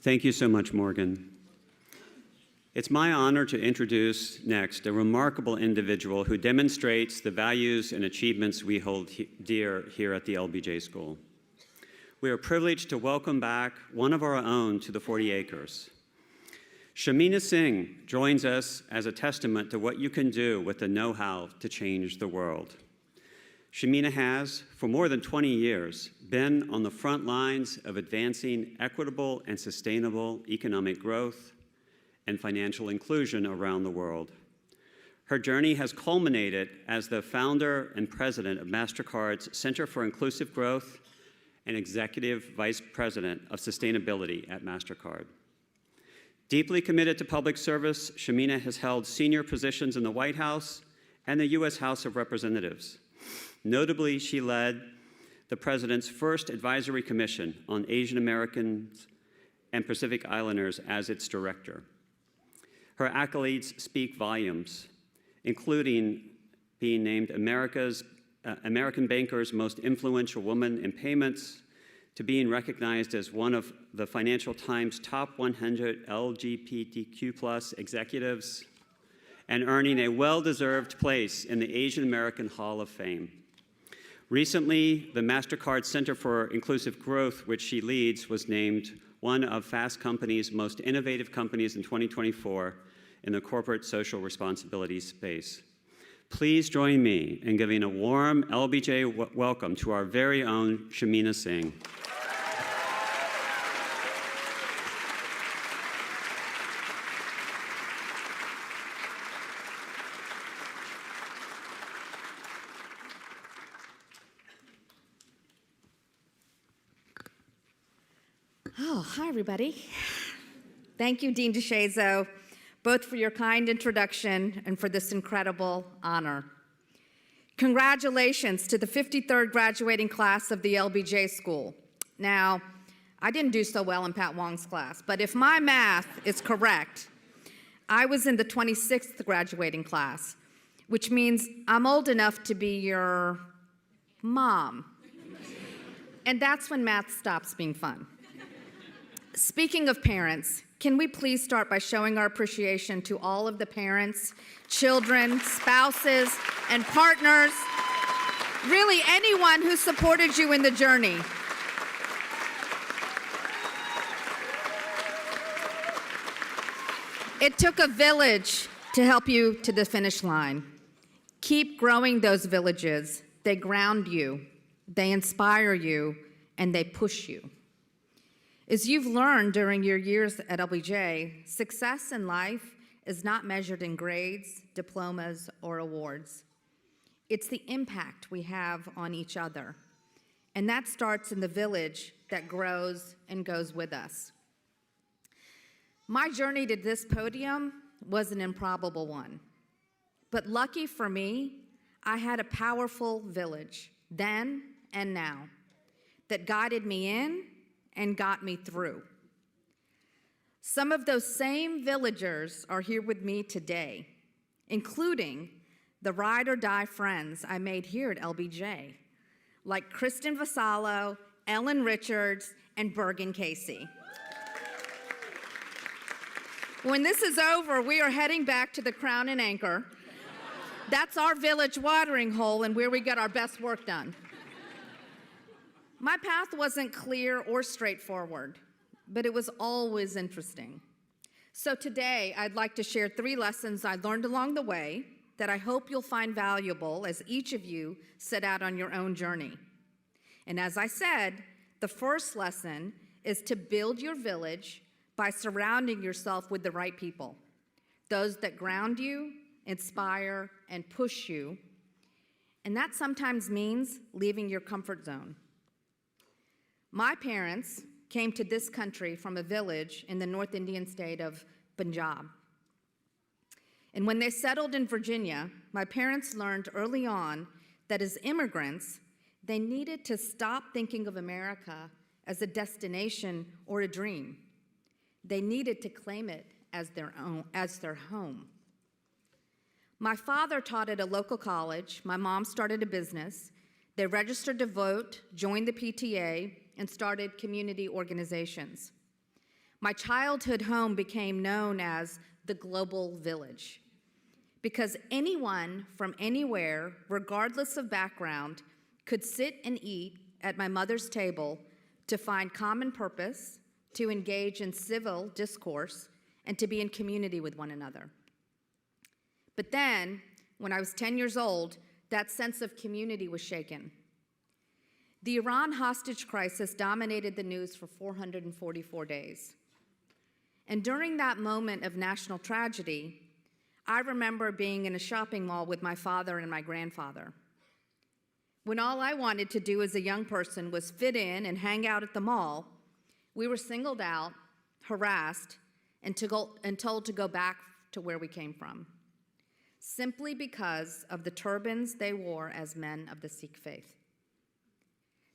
Thank you so much, Morgan. It's my honor to introduce next a remarkable individual who demonstrates the values and achievements we hold dear here at the LBJ School. We are privileged to welcome back one of our own to the 40 acres. Shamina Singh joins us as a testament to what you can do with the know-how to change the world. Shamina has, for more than 20 years, been on the front lines of advancing equitable and sustainable economic growth and financial inclusion around the world. Her journey has culminated as the founder and president of Mastercard's Center for Inclusive Growth and executive vice president of sustainability at Mastercard. Deeply committed to public service, Shamina has held senior positions in the White House and the U.S. House of Representatives. Notably, she led the President's first advisory commission on Asian Americans and Pacific Islanders as its director. Her accolades speak volumes, including being named American Banker's most influential woman in payments, to being recognized as one of the Financial Times' top 100 LGBTQ+ executives, and earning a well-deserved place in the Asian American Hall of Fame. Recently, the Mastercard Center for Inclusive Growth, which she leads, was named one of Fast Company's most innovative companies in 2024 in the corporate social responsibility space. Please join me in giving a warm LBJ welcome to our very own Shamina Singh. Oh, hi, everybody. Thank you, Dean DeShazo, both for your kind introduction and for this incredible honor. Congratulations to the 53rd graduating class of the LBJ School. Now, I didn't do so well in Pat Wong's class, but if my math is correct, I was in the 26th graduating class, which means I'm old enough to be your mom. And that's when math stops being fun. Speaking of parents, can we please start by showing our appreciation to all of the parents, children, spouses, and partners, really anyone who supported you in the journey. It took a village to help you to the finish line. Keep growing those villages. They ground you, they inspire you, and they push you. As you've learned during your years at LBJ, success in life is not measured in grades, diplomas, or awards. It's the impact we have on each other. And that starts in the village that grows and goes with us. My journey to this podium was an improbable one. But lucky for me, I had a powerful village, then and now, that guided me in and got me through. Some of those same villagers are here with me today, including the ride or die friends I made here at LBJ, like Kristen Vasallo, Ellen Richards, and Bergen Casey. When this is over, we are heading back to the Crown and Anchor. That's our village watering hole and where we get our best work done. My path wasn't clear or straightforward, but it was always interesting. So today, I'd like to share 3 lessons I learned along the way that I hope you'll find valuable as each of you set out on your own journey. And as I said, the first lesson is to build your village by surrounding yourself with the right people, those that ground you, inspire, and push you. And that sometimes means leaving your comfort zone. My parents came to this country from a village in the North Indian state of Punjab. And when they settled in Virginia, my parents learned early on that as immigrants, they needed to stop thinking of America as a destination or a dream. They needed to claim it as their own, as their home. My father taught at a local college. My mom started a business. They registered to vote, joined the PTA, and started community organizations. My childhood home became known as the global village because anyone from anywhere, regardless of background, could sit and eat at my mother's table to find common purpose, to engage in civil discourse, and to be in community with one another. But then, when I was 10 years old, that sense of community was shaken. The Iran hostage crisis dominated the news for 444 days. And during that moment of national tragedy, I remember being in a shopping mall with my father and my grandfather. When all I wanted to do as a young person was fit in and hang out at the mall, we were singled out, harassed, and told to go back to where we came from, simply because of the turbans they wore as men of the Sikh faith.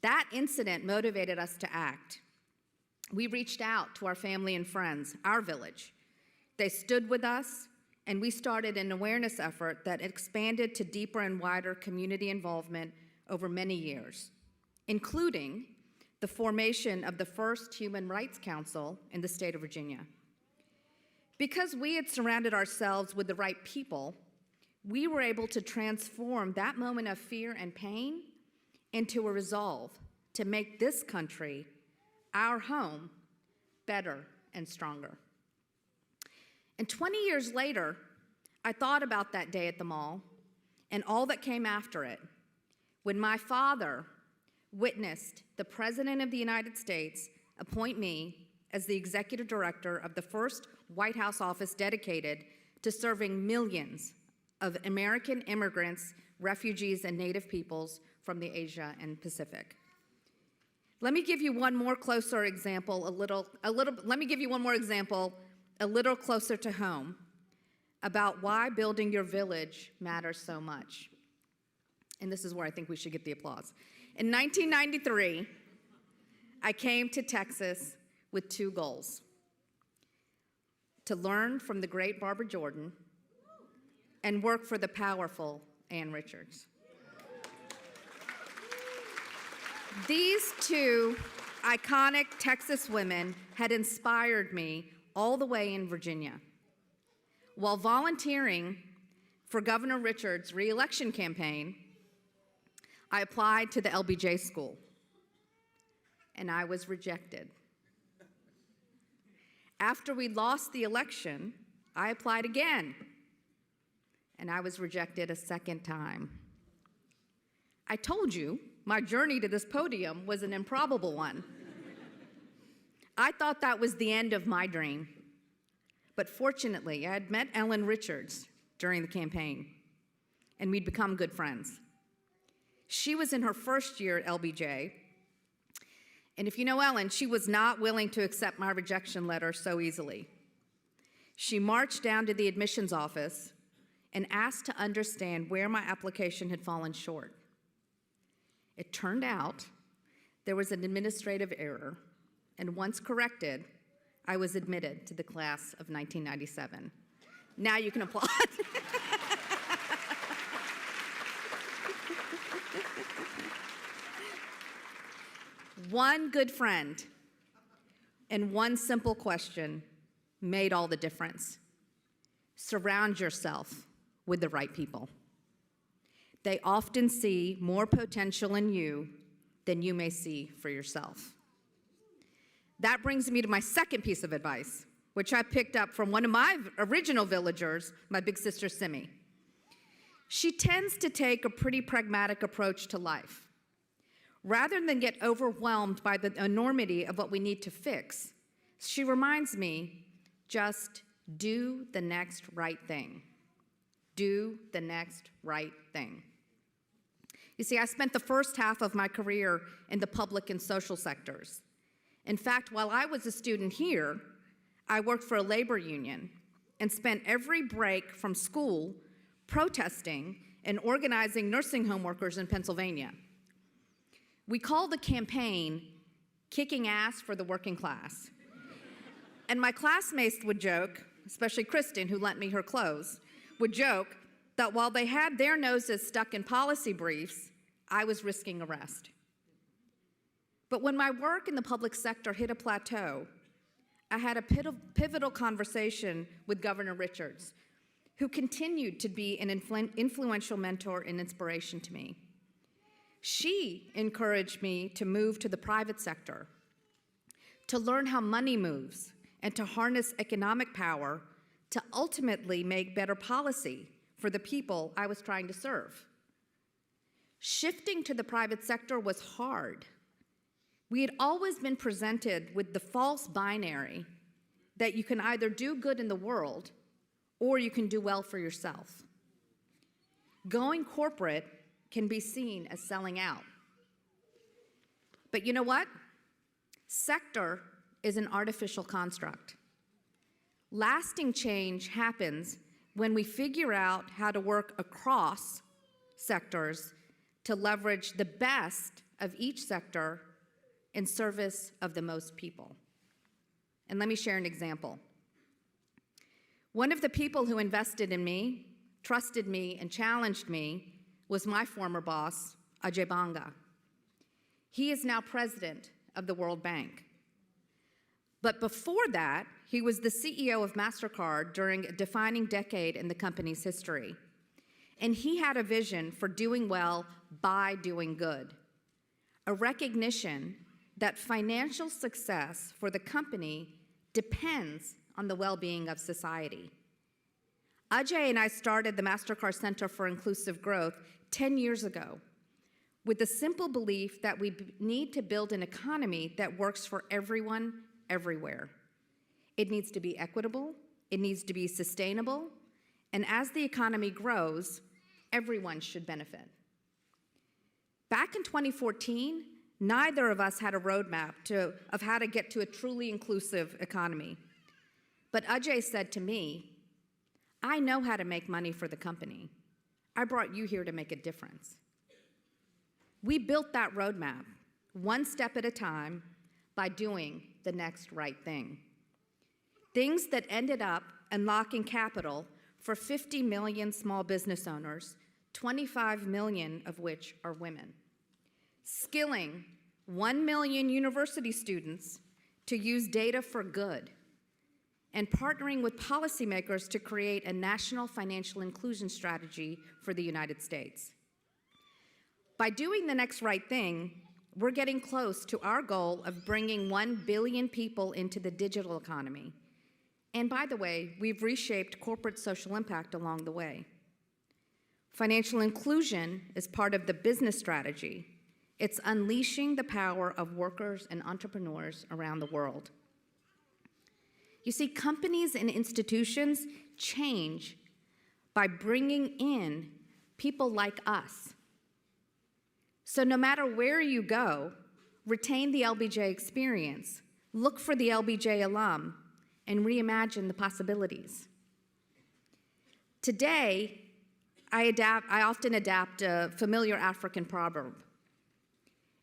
That incident motivated us to act. We reached out to our family and friends, our village. They stood with us, and we started an awareness effort that expanded to deeper and wider community involvement over many years, including the formation of the first Human Rights Council in the state of Virginia. Because we had surrounded ourselves with the right people, we were able to transform that moment of fear and pain into a resolve to make this country, our home, better and stronger. And 20 years later, I thought about that day at the mall and all that came after it, when my father witnessed the President of the United States appoint me as the executive director of the first White House office dedicated to serving millions of American immigrants, refugees, and Native peoples from the Asia and Pacific. Let me give you one more closer example, let me give you one more example, a little closer to home, about why building your village matters so much. And this is where I think we should get the applause. In 1993, I came to Texas with two goals: to learn from the great Barbara Jordan and work for the powerful Ann Richards. These two iconic Texas women had inspired me all the way in Virginia. While volunteering for Governor Richards' re-election campaign, I applied to the LBJ School, and I was rejected. After we lost the election, I applied again, and I was rejected a second time. I told you my journey to this podium was an improbable one. I thought that was the end of my dream. But fortunately, I had met Ellen Richards during the campaign, and we'd become good friends. She was in her first year at LBJ, and if you know Ellen, she was not willing to accept my rejection letter so easily. She marched down to the admissions office and asked to understand where my application had fallen short. It turned out there was an administrative error, and once corrected, I was admitted to the class of 1997. Now you can applaud. One good friend and one simple question made all the difference. Surround yourself with the right people. They often see more potential in you than you may see for yourself. That brings me to my second piece of advice, which I picked up from one of my original villagers, my big sister Simi. She tends to take a pretty pragmatic approach to life. Rather than get overwhelmed by the enormity of what we need to fix, she reminds me, just do the next right thing. Do the next right thing. You see, I spent the first half of my career in the public and social sectors. In fact, while I was a student here, I worked for a labor union and spent every break from school protesting and organizing nursing home workers in Pennsylvania. We called the campaign Kicking Ass for the Working Class. And my classmates would joke, especially Kristen, who lent me her clothes, would joke that while they had their noses stuck in policy briefs, I was risking arrest. But when my work in the public sector hit a plateau, I had a pivotal conversation with Governor Richards, who continued to be an influential mentor and inspiration to me. She encouraged me to move to the private sector, to learn how money moves, and to harness economic power to ultimately make better policy for the people I was trying to serve. Shifting to the private sector was hard. We had always been presented with the false binary that you can either do good in the world or you can do well for yourself. Going corporate can be seen as selling out. But you know what? Sector is an artificial construct. Lasting change happens when we figure out how to work across sectors to leverage the best of each sector in service of the most people. And let me share an example. One of the people who invested in me, trusted me, and challenged me was my former boss, Ajay Banga. He is now president of the World Bank. But before that, he was the CEO of Mastercard during a defining decade in the company's history. And he had a vision for doing well by doing good, a recognition that financial success for the company depends on the well-being of society. Ajay and I started the Mastercard Center for Inclusive Growth 10 years ago with the simple belief that we need to build an economy that works for everyone, everywhere. It needs to be equitable, it needs to be sustainable, and as the economy grows, everyone should benefit. Back in 2014, neither of us had a roadmap of how to get to a truly inclusive economy. But Ajay said to me, I know how to make money for the company. I brought you here to make a difference. We built that roadmap, one step at a time, by doing the next right thing. Things that ended up unlocking capital for 50 million small business owners, 25 million of which are women. Skilling 1 million university students to use data for good, and partnering with policymakers to create a national financial inclusion strategy for the United States. By doing the next right thing, we're getting close to our goal of bringing 1 billion people into the digital economy. And by the way, we've reshaped corporate social impact along the way. Financial inclusion is part of the business strategy. It's unleashing the power of workers and entrepreneurs around the world. You see, companies and institutions change by bringing in people like us. So no matter where you go, retain the LBJ experience, look for the LBJ alum, and reimagine the possibilities. Today, I often adapt a familiar African proverb.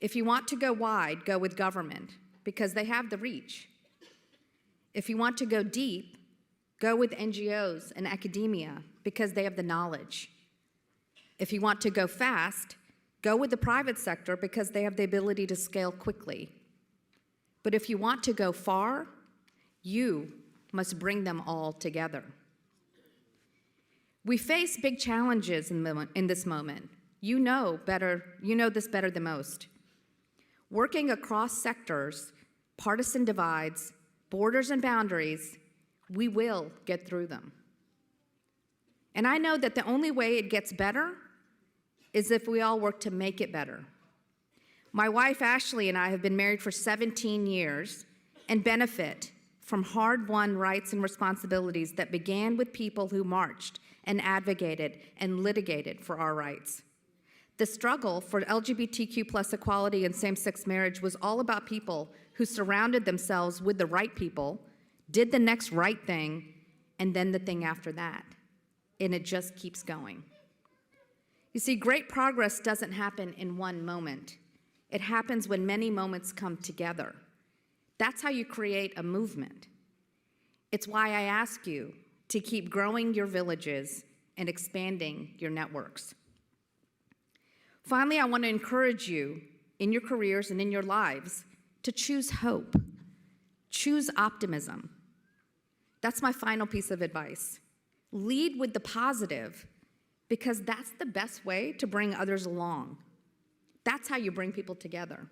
If you want to go wide, go with government, because they have the reach. If you want to go deep, go with NGOs and academia, because they have the knowledge. If you want to go fast, go with the private sector, because they have the ability to scale quickly. But if you want to go far, you must bring them all together. We face big challenges in this moment. You know this better than most. Working across sectors, partisan divides, borders and boundaries, we will get through them. And I know that the only way it gets better is if we all work to make it better. My wife Ashley and I have been married for 17 years and benefit from hard-won rights and responsibilities that began with people who marched and advocated and litigated for our rights. The struggle for LGBTQ+ equality and same-sex marriage was all about people who surrounded themselves with the right people, did the next right thing, and then the thing after that. And it just keeps going. You see, great progress doesn't happen in one moment. It happens when many moments come together. That's how you create a movement. It's why I ask you to keep growing your villages and expanding your networks. Finally, I want to encourage you in your careers and in your lives to choose hope. Choose optimism. That's my final piece of advice. Lead with the positive, because that's the best way to bring others along. That's how you bring people together.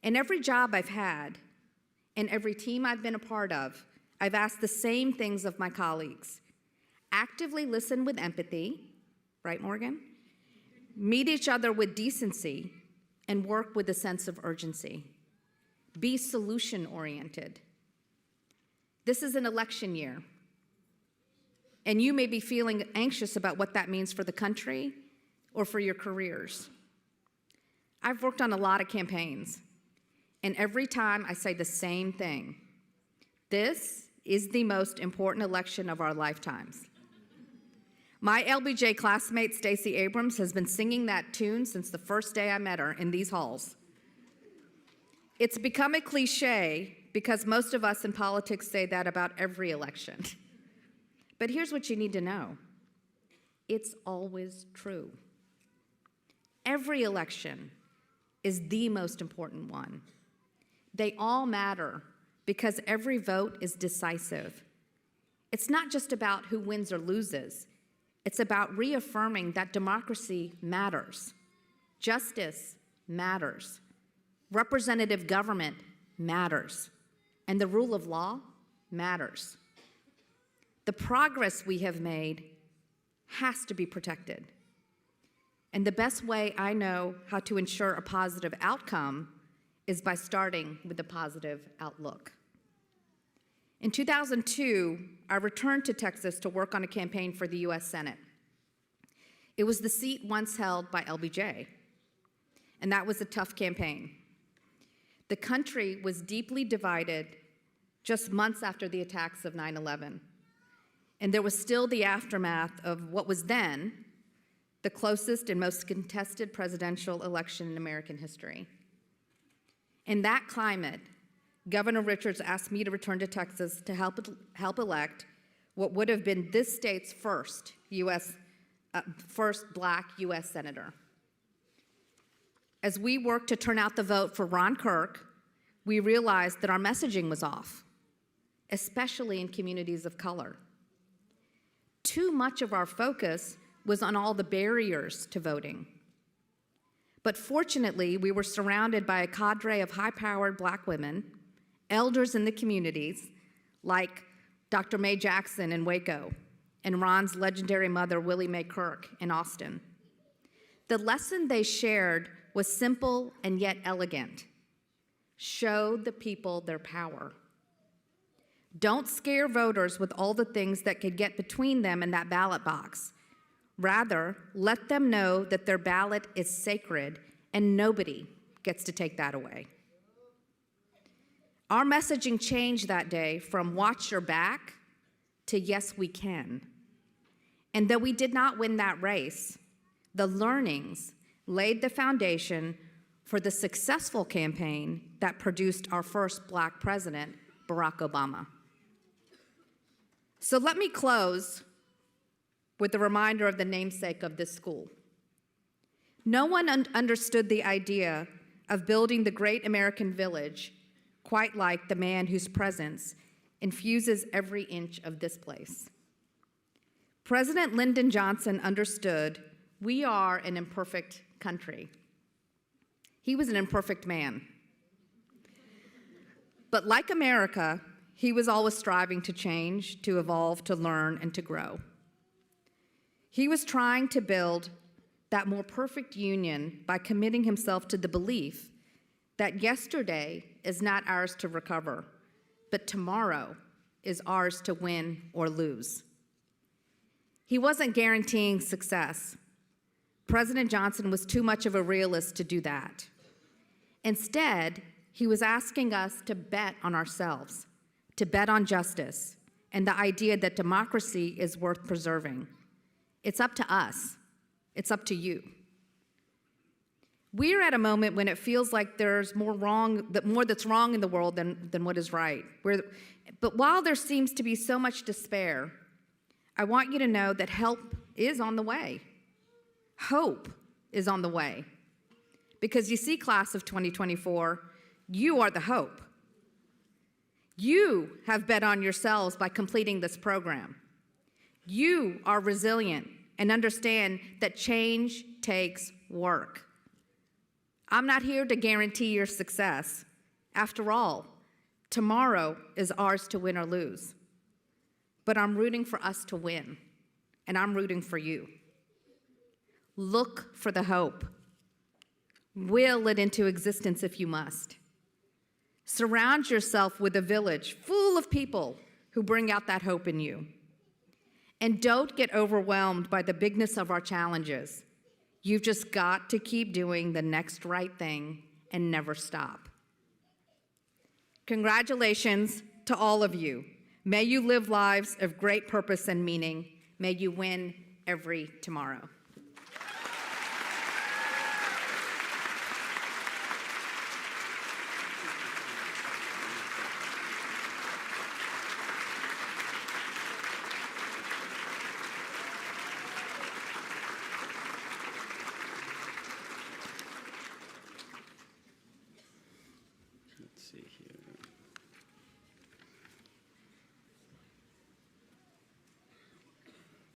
In every job I've had, in every team I've been a part of, I've asked the same things of my colleagues. Actively listen with empathy, right, Morgan? Meet each other with decency, and work with a sense of urgency. Be solution-oriented. This is an election year, and you may be feeling anxious about what that means for the country or for your careers. I've worked on a lot of campaigns, and every time I say the same thing. This is the most important election of our lifetimes. My LBJ classmate, Stacey Abrams, has been singing that tune since the first day I met her in these halls. It's become a cliche because most of us in politics say that about every election. But here's what you need to know. It's always true. Every election is the most important one. They all matter because every vote is decisive. It's not just about who wins or loses. It's about reaffirming that democracy matters. Justice matters. Representative government matters. And the rule of law matters. The progress we have made has to be protected. And the best way I know how to ensure a positive outcome is by starting with a positive outlook. In 2002, I returned to Texas to work on a campaign for the US Senate. It was the seat once held by LBJ, and that was a tough campaign. The country was deeply divided just months after the attacks of 9/11, and there was still the aftermath of what was then the closest and most contested presidential election in American history. In that climate, Governor Richards asked me to return to Texas to help elect what would have been this state's first Black U.S. Senator. As we worked to turn out the vote for Ron Kirk, we realized that our messaging was off, especially in communities of color. Too much of our focus was on all the barriers to voting. But fortunately, we were surrounded by a cadre of high-powered Black women, elders in the communities, like Dr. Mae Jackson in Waco, and Ron's legendary mother, Willie Mae Kirk, in Austin. The lesson they shared was simple and yet elegant. Show the people their power. Don't scare voters with all the things that could get between them and that ballot box. Rather, let them know that their ballot is sacred and nobody gets to take that away. Our messaging changed that day from watch your back to yes, we can. And though we did not win that race, the learnings laid the foundation for the successful campaign that produced our first Black president, Barack Obama. So let me close with the reminder of the namesake of this school. No one understood the idea of building the great American village quite like the man whose presence infuses every inch of this place. President Lyndon Johnson understood we are an imperfect country. He was an imperfect man. But like America, he was always striving to change, to evolve, to learn, and to grow. He was trying to build that more perfect union by committing himself to the belief that yesterday is not ours to recover, but tomorrow is ours to win or lose. He wasn't guaranteeing success. President Johnson was too much of a realist to do that. Instead, he was asking us to bet on ourselves, to bet on justice, and the idea that democracy is worth preserving. It's up to us. It's up to you. We're at a moment when it feels like there's more that's wrong in the world than what is right. But while there seems to be so much despair, I want you to know that help is on the way. Hope is on the way. Because you see, class of 2024, you are the hope. You have bet on yourselves by completing this program. You are resilient and understand that change takes work. I'm not here to guarantee your success. After all, tomorrow is ours to win or lose. But I'm rooting for us to win, and I'm rooting for you. Look for the hope. Will it into existence if you must. Surround yourself with a village full of people who bring out that hope in you. And don't get overwhelmed by the bigness of our challenges. You've just got to keep doing the next right thing and never stop. Congratulations to all of you. May you live lives of great purpose and meaning. May you win every tomorrow. Let's see here.